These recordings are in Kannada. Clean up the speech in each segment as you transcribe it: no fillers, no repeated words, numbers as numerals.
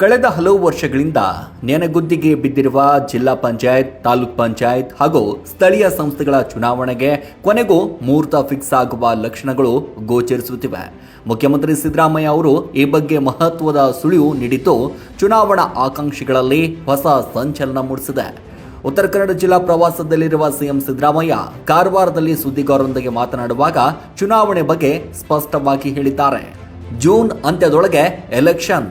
ಕಳೆದ ಹಲವು ವರ್ಷಗಳಿಂದ ನೆನೆಗುದ್ದಿಗೆ ಬಿದ್ದಿರುವ ಜಿಲ್ಲಾ ಪಂಚಾಯತ್, ತಾಲೂಕ್ ಪಂಚಾಯತ್ ಹಾಗೂ ಸ್ಥಳೀಯ ಸಂಸ್ಥೆಗಳ ಚುನಾವಣೆಗೆ ಕೊನೆಗೂ ಮುಹೂರ್ತ ಫಿಕ್ಸ್ ಆಗುವ ಲಕ್ಷಣಗಳು ಗೋಚರಿಸುತ್ತಿವೆ. ಮುಖ್ಯಮಂತ್ರಿ ಸಿದ್ದರಾಮಯ್ಯ ಅವರು ಈ ಬಗ್ಗೆ ಮಹತ್ವದ ಸುಳಿವು ನೀಡಿದ್ದು ಚುನಾವಣಾ ಆಕಾಂಕ್ಷಿಗಳಲ್ಲಿ ಹೊಸ ಸಂಚಲನ ಮೂಡಿಸಿದೆ. ಉತ್ತರ ಕನ್ನಡ ಜಿಲ್ಲಾ ಪ್ರವಾಸದಲ್ಲಿರುವ ಸಿಎಂ ಸಿದ್ದರಾಮಯ್ಯ ಕಾರವಾರದಲ್ಲಿ ಸುದ್ದಿಗಾರರೊಂದಿಗೆ ಮಾತನಾಡುವಾಗ ಚುನಾವಣೆ ಬಗ್ಗೆ ಸ್ಪಷ್ಟವಾಗಿ ಹೇಳಿದ್ದಾರೆ. ಜೂನ್ ಅಂತ್ಯದೊಳಗೆ ಎಲೆಕ್ಷನ್.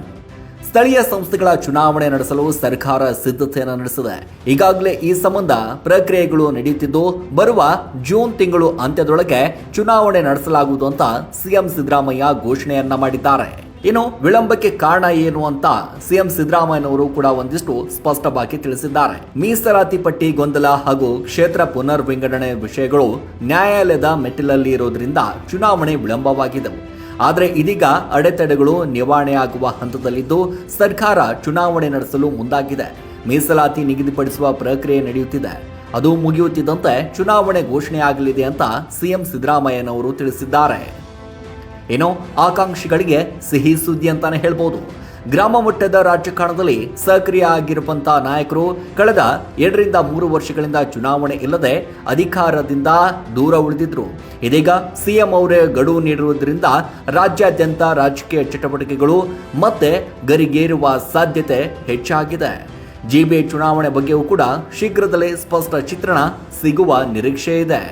ಸ್ಥಳೀಯ ಸಂಸ್ಥೆಗಳ ಚುನಾವಣೆ ನಡೆಸಲು ಸರ್ಕಾರ ಸಿದ್ಧತೆಯನ್ನು ನಡೆಸಿದೆ. ಈಗಾಗಲೇ ಈ ಸಂಬಂಧ ಪ್ರಕ್ರಿಯೆಗಳು ನಡೆಯುತ್ತಿದ್ದು ಬರುವ ಜೂನ್ ತಿಂಗಳು ಅಂತ್ಯದೊಳಗೆ ಚುನಾವಣೆ ನಡೆಸಲಾಗುವುದು ಅಂತ ಸಿಎಂ ಸಿದ್ದರಾಮಯ್ಯ ಘೋಷಣೆಯನ್ನ ಮಾಡಿದ್ದಾರೆ. ಇನ್ನು ವಿಳಂಬಕ್ಕೆ ಕಾರಣ ಏನು ಅಂತ ಸಿಎಂ ಸಿದ್ದರಾಮಯ್ಯನವರು ಕೂಡ ಒಂದಿಷ್ಟು ಸ್ಪಷ್ಟವಾಗಿ ತಿಳಿಸಿದ್ದಾರೆ. ಮೀಸಲಾತಿ ಪಟ್ಟಿ ಗೊಂದಲ ಹಾಗೂ ಕ್ಷೇತ್ರ ಪುನರ್ ವಿಂಗಡಣೆ ವಿಷಯಗಳು ನ್ಯಾಯಾಲಯದ ಮೆಟ್ಟಿಲಲ್ಲಿ ಇರೋದ್ರಿಂದ ಚುನಾವಣೆ ವಿಳಂಬವಾಗಿದ್ದವು. ಆದರೆ ಇದೀಗ ಅಡೆತಡೆಗಳು ನಿವಾರಣೆಯಾಗುವ ಹಂತದಲ್ಲಿದ್ದು ಸರ್ಕಾರ ಚುನಾವಣೆ ನಡೆಸಲು ಮುಂದಾಗಿದೆ. ಮೀಸಲಾತಿ ನಿಗದಿಪಡಿಸುವ ಪ್ರಕ್ರಿಯೆ ನಡೆಯುತ್ತಿದೆ. ಅದು ಮುಗಿಯುತ್ತಿದ್ದಂತೆ ಚುನಾವಣೆ ಘೋಷಣೆಯಾಗಲಿದೆ ಅಂತ ಸಿಎಂ ಸಿದ್ದರಾಮಯ್ಯನವರು ತಿಳಿಸಿದ್ದಾರೆ. ಏನೋ ಆಕಾಂಕ್ಷಿಗಳಿಗೆ ಸಿಹಿ ಸುದ್ದಿ ಅಂತಾನೆ ಹೇಳ್ಬೋದು. ಗ್ರಾಮ ಮಟ್ಟದ ರಾಜಕಾರಣದಲ್ಲಿ ಸಕ್ರಿಯ ಆಗಿರುವಂತಹ ನಾಯಕರು ಕಳೆದ 2ರಿಂದ 3 ವರ್ಷಗಳಿಂದ ಚುನಾವಣೆ ಇಲ್ಲದೆ ಅಧಿಕಾರದಿಂದ ದೂರ ಉಳಿದಿದ್ರು. ಇದೀಗ ಸಿಎಂ ಅವರೇ ಗಡುವು ನೀಡಿರುವುದರಿಂದ ರಾಜ್ಯಾದ್ಯಂತ ರಾಜಕೀಯ ಚಟುವಟಿಕೆಗಳು ಮತ್ತೆ ಗರಿಗೇರುವ ಸಾಧ್ಯತೆ ಹೆಚ್ಚಾಗಿದೆ. ಜಿಬಿಎ ಚುನಾವಣೆ ಬಗ್ಗೆಯೂ ಕೂಡ ಶೀಘ್ರದಲ್ಲೇ ಸ್ಪಷ್ಟ ಚಿತ್ರಣ ಸಿಗುವ ನಿರೀಕ್ಷೆ ಇದೆ.